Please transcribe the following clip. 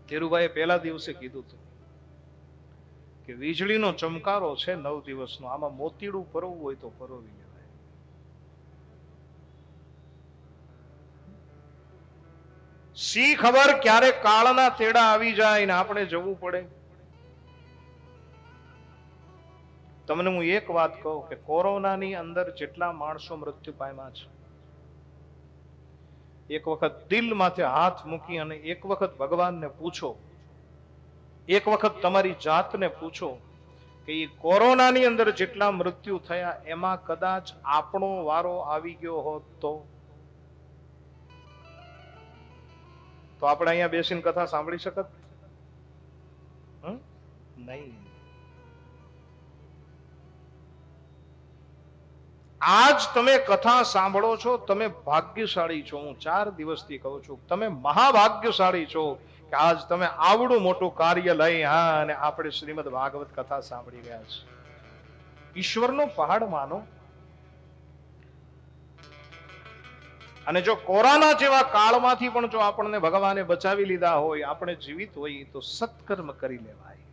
ધીરુભાઈએ પહેલા દિવસે કીધું હતું કે વીજળીનો ચમકારો છે 9 દિવસનો, આમાં મોતીડું પરવવું હોય તો પરોવી લેવાય. સી ખબર ક્યારે કાળના તેડા આવી જાય ને આપણે જવું પડે. તમને હું એક વાત કહું કે કોરોનાની અંદર જેટલા માણસો મૃત્યુ પામ્યા છે, એક વખત દિલ માથે હાથ મૂકી અને એક વખત ભગવાનને પૂછો, એક વખત તમારી જાતને પૂછો કે એ કોરોનાની અંદર જેટલા મૃત્યુ થયા એમાં કદાચ આપણો વારો આવી ગયો હોત તો આપણે અહીંયા બેસીને કથા સાંભળી શકત? નહીં. આજ તમે કથા સાંભળો છો, તમે ભાગ્યશાળી છો. હું 4 દિવસથી કહું છું, તમે મહાભાગ્યશાળી છો કે આજ તમે આવડું મોટું કાર્ય લઈ અને આપણે શ્રીમદ ભાગવત કથા સાંભળી રહ્યા છે. ઈશ્વરનો પહાડ માનો. અને જો કોરોના જેવા કાળમાંથી પણ જો આપણને ભગવાને બચાવી લીધા હોય, આપણે જીવિત હોઈએ તો સત્કર્મ કરી લેવાય.